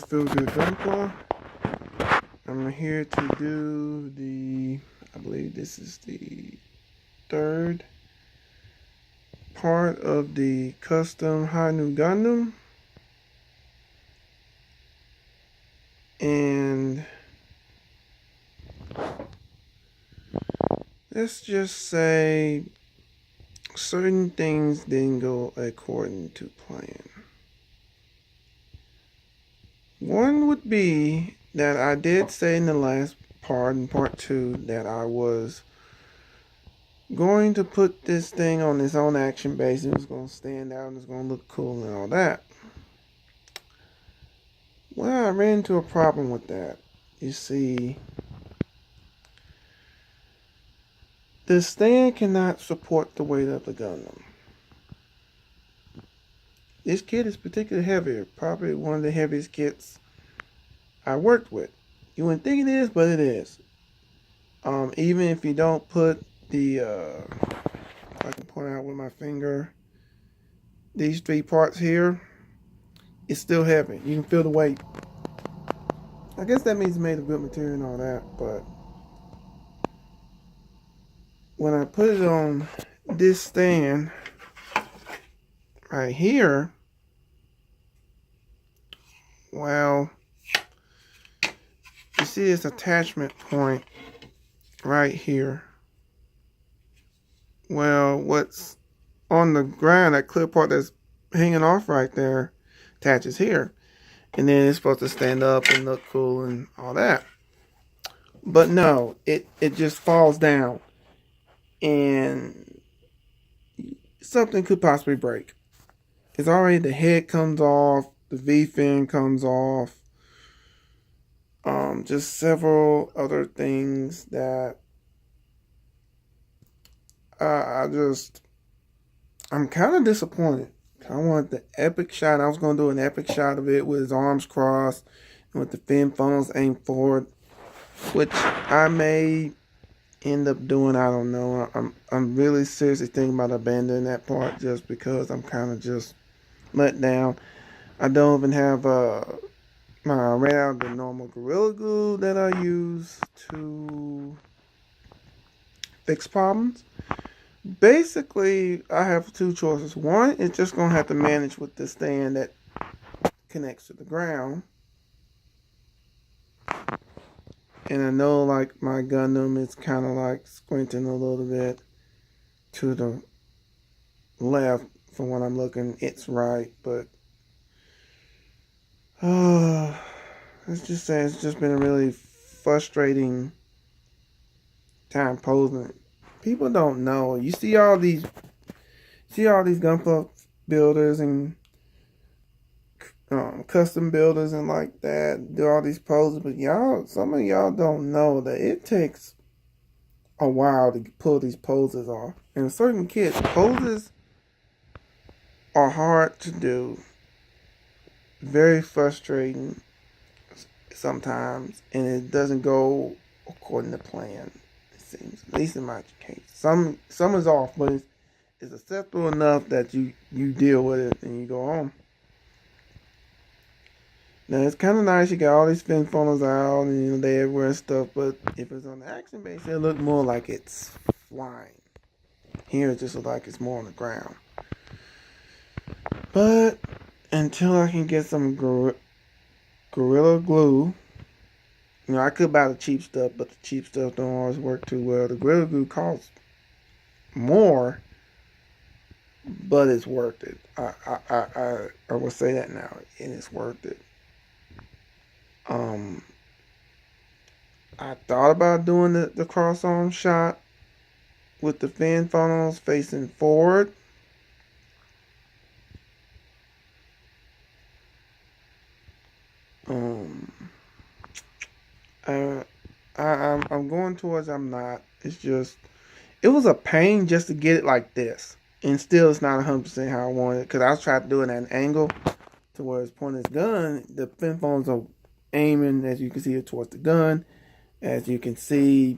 FeelGood Gunpla. I'm here to do I believe this is the third part of the Custom Hi Nu Gundam. And let's just say certain things didn't go according to plan. One would be that I did say in the last part, in part 2, that I was going to put this thing on its own action base. It was going to stand out and it's going to look cool and all that. Well, I ran into a problem with that. You see, the stand cannot support the weight of the Gundam. This kit is particularly heavier, probably one of the heaviest kits I worked with. You wouldn't think it is, but it is. Even if you don't put the, I can point out with my finger, these 3 parts here, it's still heavy. You can feel the weight. I guess that means it's made of good material and all that, but when I put it on this stand right here, well, you see this attachment point right here. Well, what's on the ground, that clear part that's hanging off right there, attaches here. And then it's supposed to stand up and look cool and all that. But no, it just falls down. And something could possibly break. It's already, the head comes off, the V-fin comes off. Just several other things that I'm kind of disappointed. I wanted the epic shot. I was going to do an epic shot of it with his arms crossed and with the fin funnels aimed forward, which I may end up doing. I don't know. I'm really seriously thinking about abandoning that part just because I'm kind of just let down. I don't even have I ran out of the normal Gorilla Glue that I use to fix problems. Basically, I have 2 choices. One, it's just going to have to manage with the stand that connects to the ground. And I know, like, my Gundam is kind of like squinting a little bit to the left from when I'm looking. It's right, but let's just say it's just been a really frustrating time posing it. People don't know. You see all these Gunpla builders and custom builders and like that do all these poses, but some of y'all don't know that it takes a while to pull these poses off. And certain kits, poses are hard to do, very frustrating sometimes, and it doesn't go according to plan. It seems, at least in my case. Some is off, but it's acceptable enough that you deal with it and you go home. Now it's kind of nice. You got all these fin funnels out and they everywhere and stuff. But if it's on the action base, it look more like it's flying. Here it just looks like it's more on the ground. But until I can get some Gorilla Glue, I could buy the cheap stuff, but the cheap stuff don't always work too well. The Gorilla Glue costs more, but it's worth it. I will say that now, and it's worth it. I thought about doing the cross arm shot with the fin funnels facing forward. I'm going towards I'm not. It's just, it was a pain just to get it like this. And still it's not 100% how I want it. Because I was trying to do it at an angle to where it's pointing its gun. The fin funnels are aiming, as you can see, towards the gun. As you can see,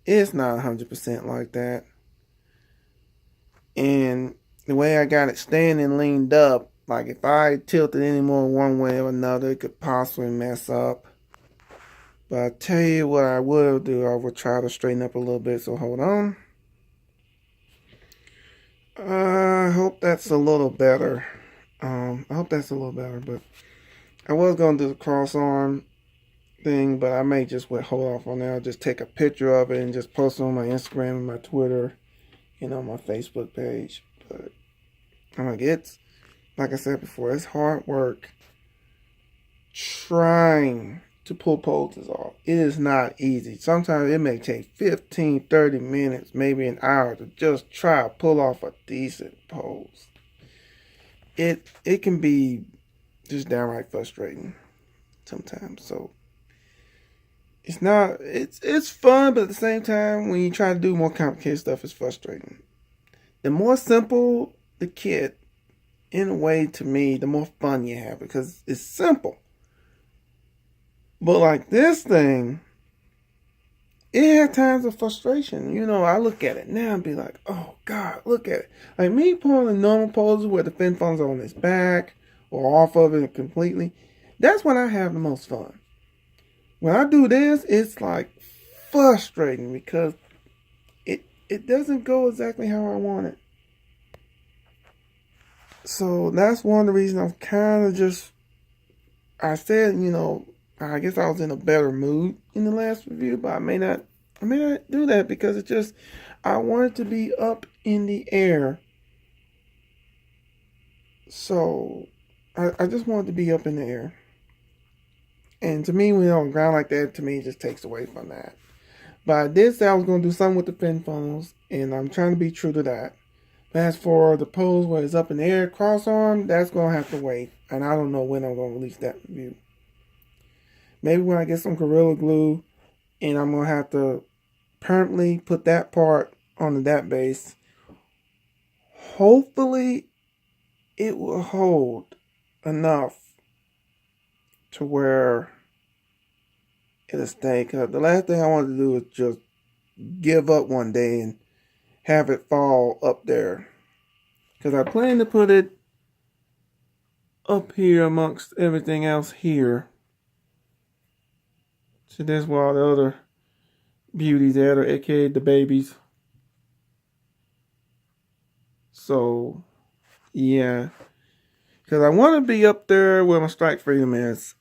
it's not 100% like that. And the way I got it standing leaned up, Like if I tilt it any more one way or another, it could possibly mess up. But I tell you what I will do, I will try to straighten up a little bit, so hold on. I hope that's a little better. I hope that's a little better, but I was going to do the cross arm thing, but I may just hold off on that. I'll just take a picture of it and just post it on my Instagram and my Twitter, my Facebook page. But I'm like, it's, like I said before, it's hard work trying to pull poses off. It is not easy. Sometimes it may take 15, 30 minutes, maybe an hour to just try to pull off a decent pose. It can be just downright frustrating sometimes. So it's fun, but at the same time, when you try to do more complicated stuff, it's frustrating. The more simple the kit, in a way, to me, the more fun you have, because it's simple. But like this thing, it had times of frustration. I look at it now and be like, oh God, look at it. Like me pulling the normal poses where the fin funnels are on its back or off of it completely, that's when I have the most fun. When I do this, it's like frustrating because it doesn't go exactly how I want it. So that's one of the reasons I'm kind of I said, I guess I was in a better mood in the last review, but I may not do that because it's just, I want it to be up in the air. So I just want it to be up in the air. And to me, when it's on the ground like that, to me, it just takes away from that. But I did say I was going to do something with the fin funnels, and I'm trying to be true to that. But as for the pose where it's up in the air, cross arm, that's going to have to wait. And I don't know when I'm going to release that review. Maybe when I get some Gorilla Glue, and I'm going to have to permanently put that part onto that base. Hopefully, it will hold enough to where it'll stay. Because the last thing I want to do is just give up one day and have it fall up there. Because I plan to put it up here amongst everything else here. So there's where all the other beauties at, or aka the babies. So, yeah. Because I want to be up there where my Strike Freedom is.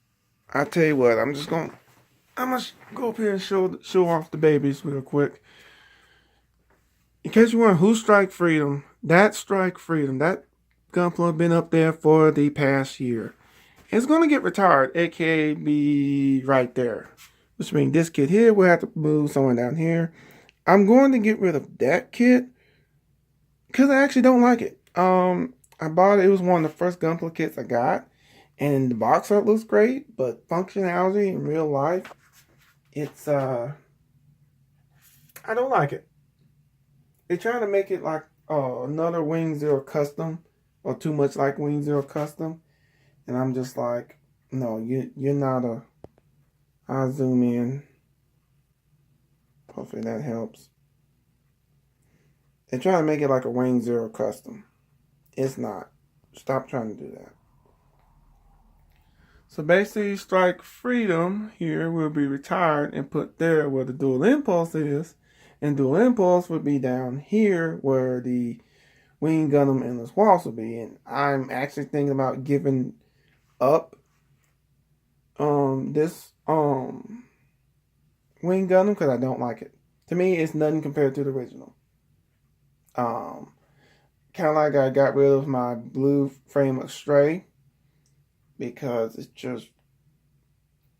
I tell you what, I'm going to go up here and show off the babies real quick. In case you wonder who's Strike Freedom, that Strike Freedom, that Gunpla been up there for the past year. It's going to get retired, aka be right there. Which means this kit here will have to move somewhere down here. I'm going to get rid of that kit because I actually don't like it. I bought it. It was one of the first Gunpla kits I got. And the box art looks great, but functionality in real life, it's, I don't like it. They're trying to make it like another Wing Zero Custom, or too much like Wing Zero Custom. And I'm just like, no, you're not a... I'll zoom in. Hopefully that helps. They're trying to make it like a Wing Zero Custom. It's not. Stop trying to do that. So basically, Strike Freedom here will be retired and put there where the Dual Impulse is. And Dual Impulse would be down here where the Wing Gundam Endless Waltz will be. And I'm actually thinking about giving up this Wing Gundam because I don't like it. To me, it's nothing compared to the original. Kind of like I got rid of my blue frame of Stray because it's just...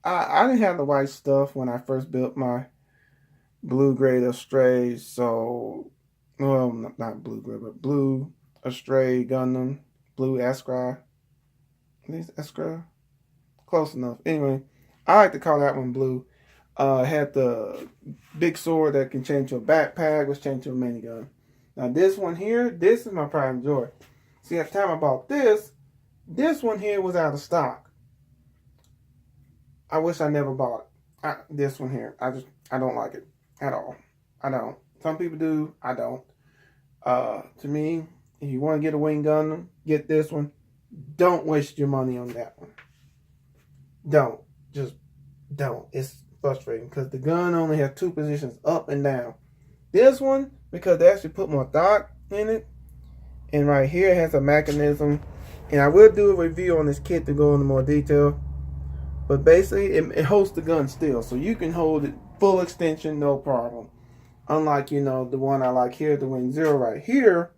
I didn't have the white stuff when I first built my blue grade of Stray, so... Well, not blue grade, but blue Stray Gundam. Blue Eskra. At least Eskra? Close enough. Anyway, I like to call that one blue. Had the big sword that can change to a backpack, was changed to a minigun. Now this one here, this is my pride and joy. See, at the time I bought this one here was out of stock. I wish I never bought this one here. I don't like it at all. I don't. Some people do. I don't. To me, if you want to get a Wing Gundam, get this one. don't waste your money on that one. Don't. Just don't. It's frustrating because the gun only has 2 positions, up and down. This one, because they actually put more thought in it, and right here it has a mechanism, and I will do a review on this kit to go into more detail, but basically it holds the gun still, so you can hold it full extension, no problem. Unlike, the one I like here, the Wing Zero right here,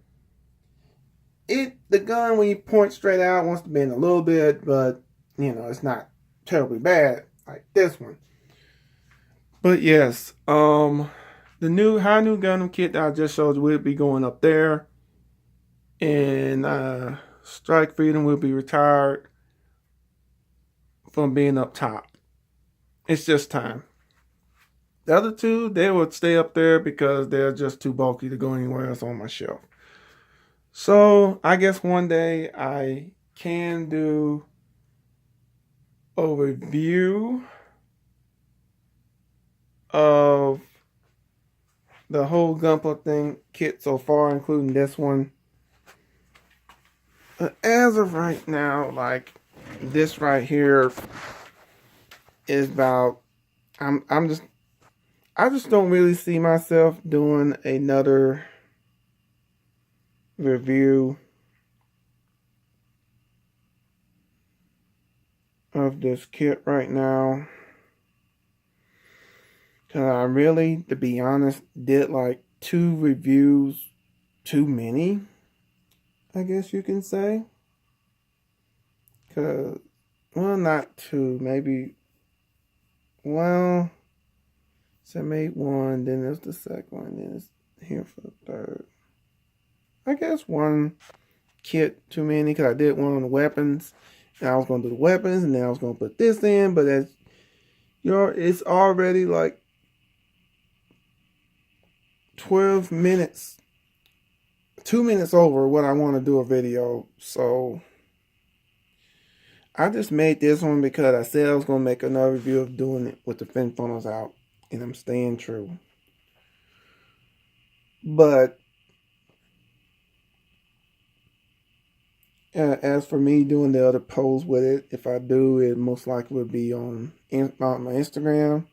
the gun, when you point straight out, wants to bend a little bit, but, it's not terribly bad like this one. But yes, the new Hi Nu Gundam kit that I just showed you will be going up there. And Strike Freedom will be retired from being up top. It's just time. The other 2, they will stay up there because they're just too bulky to go anywhere else on my shelf. So I guess one day I can do a review of the whole Gunpla thing kit so far, including this one. But as of right now, like this right here is about, I just don't really see myself doing another review of this kit right now. Cause I really, to be honest, did like 2 reviews too many, I guess you can say. Cause, well, not 2, maybe, well, so I made 1, then there's the second one, then it's here for the 3rd. I guess 1 kit too many, because I did one on the weapons, and I was going to do the weapons, and then I was going to put this in, but as it's already like 12 minutes, 2 minutes over what I want to do a video, so I just made this one because I said I was going to make another review of doing it with the fin funnels out, and I'm staying true. But as for me doing the other pose with it, if I do, it most likely would be on my Instagram,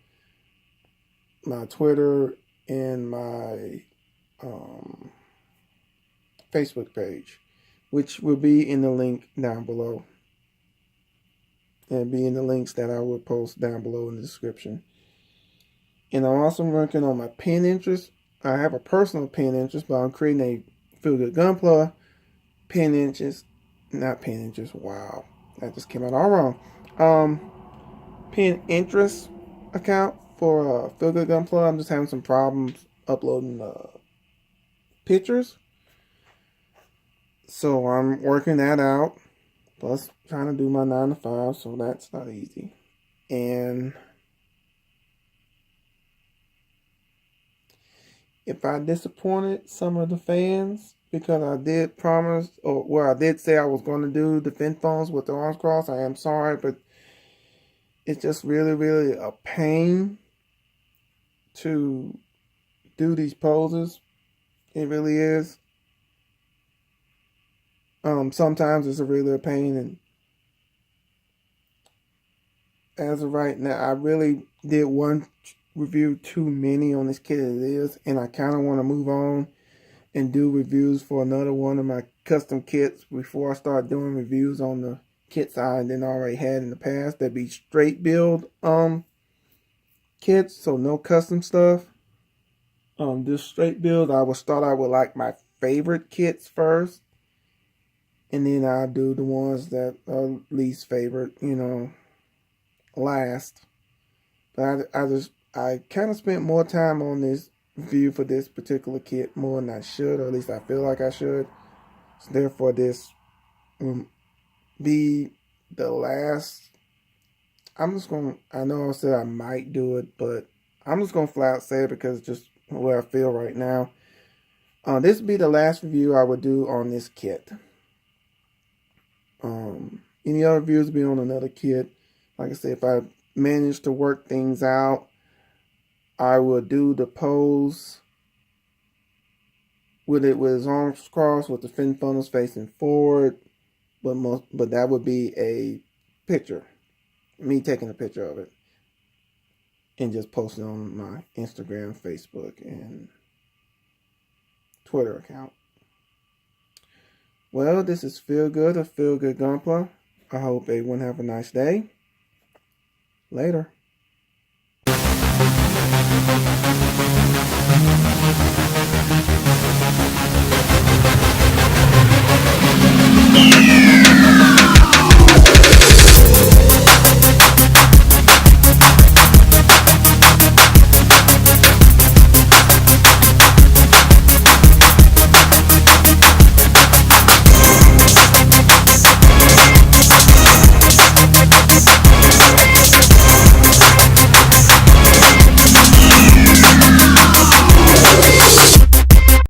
my Twitter, and my Facebook page, which will be in the link down below. And be in the links that I will post down below in the description. And I'm also working on my pin interest. I have a personal pin interest, but I'm creating a FeelGood Gunpla pin interest. Not pin interest. Wow. That just came out all wrong. Pin interest account for FeelGood Gunpla. I'm just having some problems uploading pictures. So I'm working that out. Plus trying to do my 9 to 5, so that's not easy. And if I disappointed some of the fans, because I did promise, I did say I was going to do the fin phones with the arms crossed, I am sorry, but it's just really, really a pain to do these poses. It really is. Sometimes it's really a pain, and as of right now, I really did 1 review too many on this kit as it is, and I kind of want to move on and do reviews for another one of my custom kits before I start doing reviews on the kits I didn't already had in the past. That'd be straight build kits, so no custom stuff. This straight build, I will start out with like my favorite kits first, and then I'll do the ones that are least favorite, last. But I kind of spent more time on this review for this particular kit more than I should, or at least I feel like I should. So therefore, this will be the last. I know I said I might do it, but I'm just going to flat out say it because it's just where I feel right now. This will be the last review I would do on this kit. Any other reviews will be on another kit. Like I said, if I manage to work things out, I will do the pose with his arms crossed with the fin funnels facing forward. but that would be a picture, me taking a picture of it, and just posting on my Instagram, Facebook, and Twitter account. Well, this is FeelGood of FeelGood Gunpla. I hope everyone have a nice day. Later.